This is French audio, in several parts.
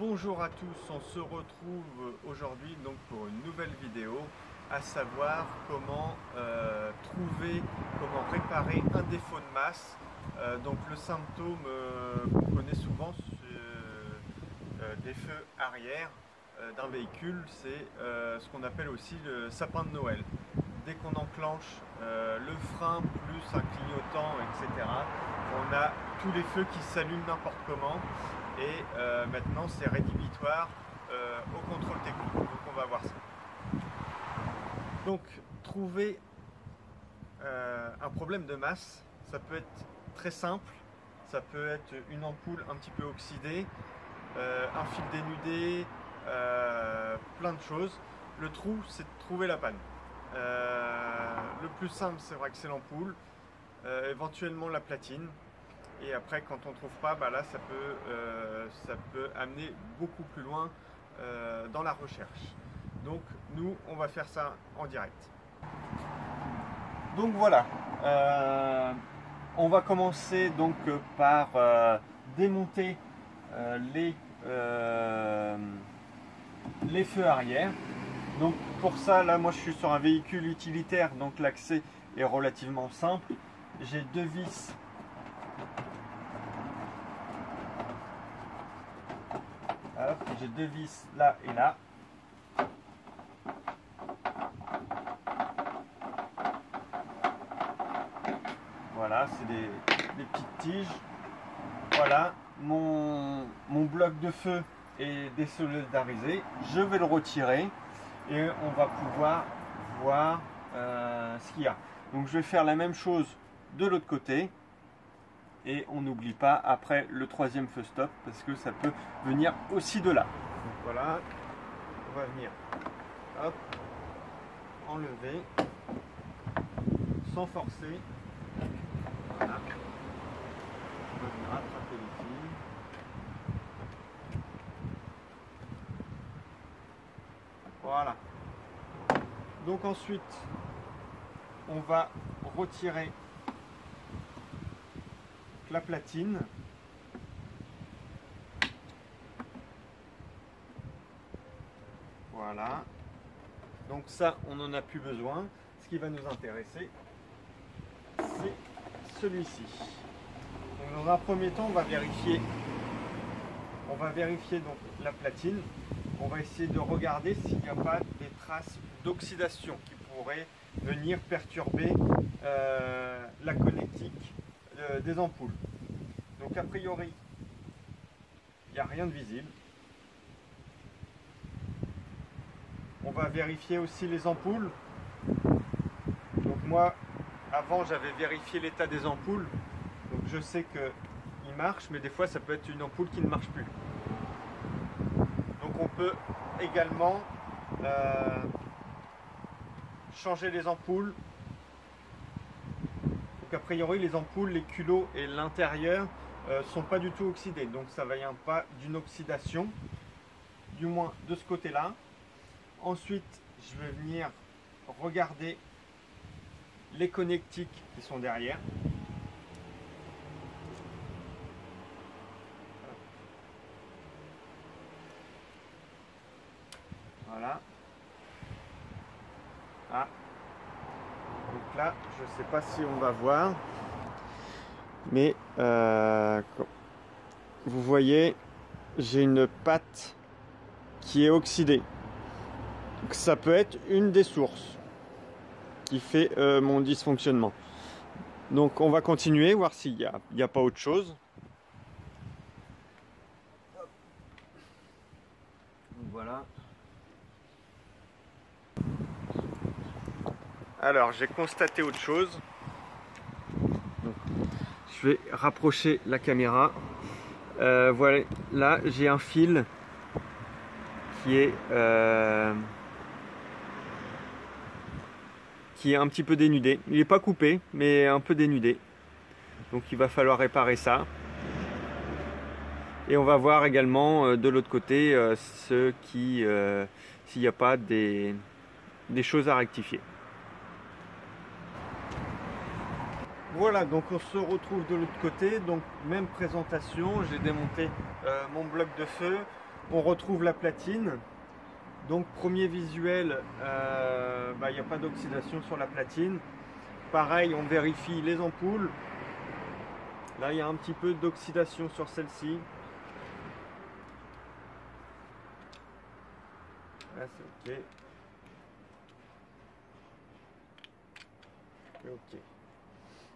Bonjour à tous, on se retrouve aujourd'hui donc pour une nouvelle vidéo, à savoir comment comment réparer un défaut de masse. Donc le symptôme qu'on connaît souvent des feux arrière d'un véhicule, c'est ce qu'on appelle aussi le sapin de Noël. Dès qu'on enclenche le frein plus un clignotant, etc., on a tous les feux qui s'allument n'importe comment. Et maintenant c'est rédhibitoire au contrôle technique, donc on va voir ça. Donc trouver un problème de masse, ça peut être très simple, ça peut être une ampoule un petit peu oxydée, un fil dénudé, plein de choses. Le trou, c'est de trouver la panne. Le plus simple, c'est vrai que c'est l'ampoule, éventuellement la platine. Et après, quand on ne trouve pas, bah là, ça peut amener beaucoup plus loin dans la recherche. Donc, nous, on va faire ça en direct. Donc voilà, on va commencer donc par démonter les feux arrière. Donc pour ça, là, moi, je suis sur un véhicule utilitaire, donc l'accès est relativement simple. J'ai deux vis. J'ai deux vis là et là. Voilà, c'est des petites tiges. Voilà, mon bloc de feu est désolidarisé. Je vais le retirer et on va pouvoir voir ce qu'il y a. Donc je vais faire la même chose de l'autre côté. Et on n'oublie pas après le troisième feu stop parce que ça peut venir aussi de là. Donc voilà, on va venir hop, enlever sans forcer. Voilà. On va venir attraper les fils. Voilà. Donc ensuite, on va retirer la platine. Voilà. Donc ça, on n'en a plus besoin. Ce qui va nous intéresser, c'est celui-ci. Donc dans un premier temps, on va vérifier donc la platine. On va essayer de regarder s'il n'y a pas des traces d'oxydation qui pourraient venir perturber la connectique des ampoules. Donc a priori, il n'y a rien de visible. On va vérifier aussi les ampoules. Donc moi, avant, j'avais vérifié l'état des ampoules. Donc je sais qu'ils marchent, mais des fois, ça peut être une ampoule qui ne marche plus. Donc on peut également changer les ampoules. Donc a priori, les ampoules, les culots et l'intérieur sont pas du tout oxydés. Donc ça ne vient pas d'une oxydation, du moins de ce côté-là. Ensuite, je vais venir regarder les connectiques qui sont derrière. Voilà. Ah. Donc là, je ne sais pas si on va voir, mais vous voyez, j'ai une patte qui est oxydée. Donc ça peut être une des sources qui fait mon dysfonctionnement. Donc on va continuer, voir s'il n'y a pas autre chose. Donc voilà. Alors j'ai constaté autre chose. Donc, je vais rapprocher la caméra. Voilà, là j'ai un fil qui est un petit peu dénudé. Il n'est pas coupé, mais un peu dénudé. Donc il va falloir réparer ça. Et on va voir également de l'autre côté s'il n'y a pas des choses à rectifier. Voilà, donc on se retrouve de l'autre côté, donc même présentation, j'ai démonté mon bloc de feu, on retrouve la platine. Donc premier visuel, il n'y a pas d'oxydation sur la platine. Pareil, on vérifie les ampoules. Là, il y a un petit peu d'oxydation sur celle-ci. Là, c'est ok. Ok.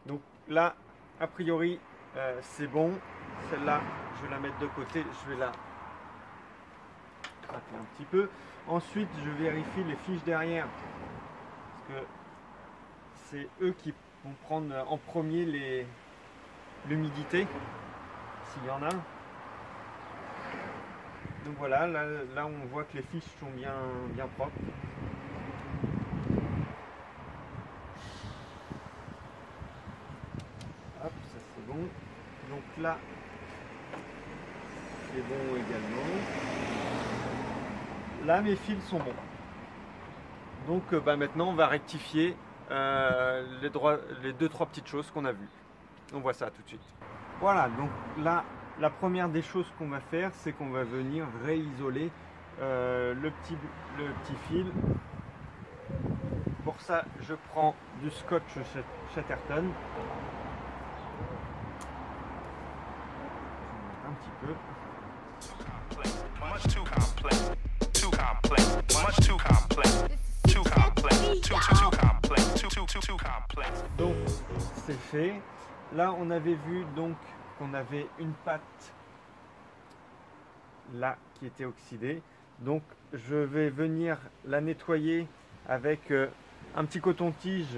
Donc là, a priori, c'est bon. Celle-là, je vais la mettre de côté. Je vais la gratter un petit peu. Ensuite, je vérifie les fiches derrière. Parce que c'est eux qui vont prendre en premier l'humidité, s'il y en a. Donc voilà, là on voit que les fiches sont bien propres. Hop, ça c'est bon. Donc là, c'est bon également. Là, mes fils sont bons. Donc maintenant, on va rectifier les 2-3 petites choses qu'on a vues. On voit ça tout de suite. Voilà, donc là, la première des choses qu'on va faire, c'est qu'on va venir réisoler le petit fil. Pour ça, je prends du scotch Chatterton. Un petit peu. Donc c'est fait. Là on avait vu donc qu'on avait une patte là qui était oxydée. Donc je vais venir la nettoyer avec un petit coton-tige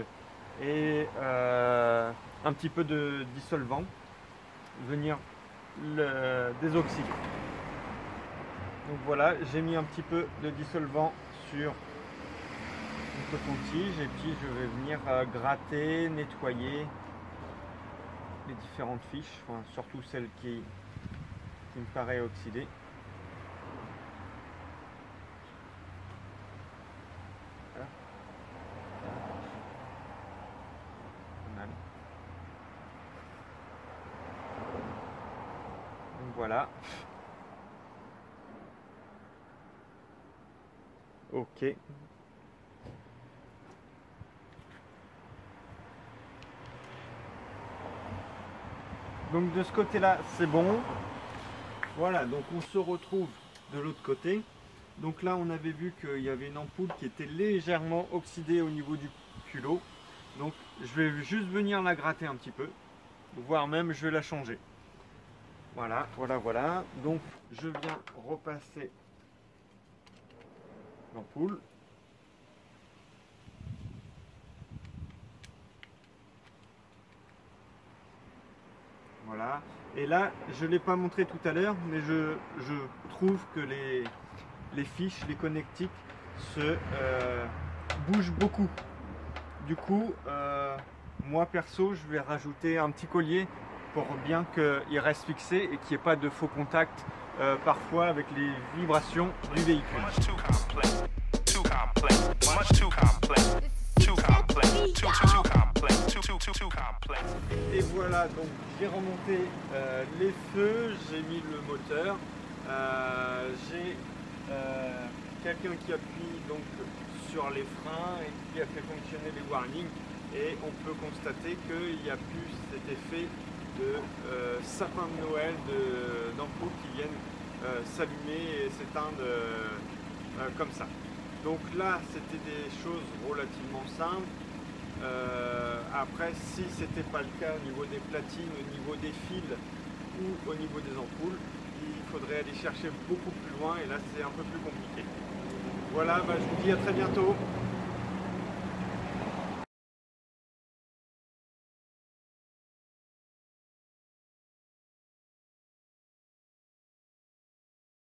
et un petit peu de dissolvant. Venir le désoxyder. Donc voilà, j'ai mis un petit peu de dissolvant sur une coton-tige et puis je vais venir gratter, nettoyer les différentes fiches, enfin, surtout celle qui me paraît oxydée. Voilà. Donc voilà. Ok. Donc de ce côté-là, c'est bon. Voilà, donc on se retrouve de l'autre côté. Donc là, on avait vu qu'il y avait une ampoule qui était légèrement oxydée au niveau du culot. Donc je vais juste venir la gratter un petit peu, voire même je vais la changer. Voilà, voilà. Donc je viens repasser l'ampoule. Voilà. Et là, je ne l'ai pas montré tout à l'heure, mais je trouve que les fiches, les connectiques se bougent beaucoup. Du coup, moi perso, je vais rajouter un petit collier pour bien qu'il reste fixé et qu'il n'y ait pas de faux contact parfois avec les vibrations du véhicule. Et voilà, donc j'ai remonté les feux, j'ai mis le moteur, j'ai quelqu'un qui appuie donc sur les freins et qui a fait fonctionner les warnings, et on peut constater qu'il n'y a plus cet effet de sapin de Noël, d'ampoules qui viennent s'allumer et s'éteindre comme ça. Donc là, c'était des choses relativement simples. Après, si c'était pas le cas au niveau des platines, au niveau des fils ou au niveau des ampoules, il faudrait aller chercher beaucoup plus loin et là c'est un peu plus compliqué. Voilà, je vous dis à très bientôt.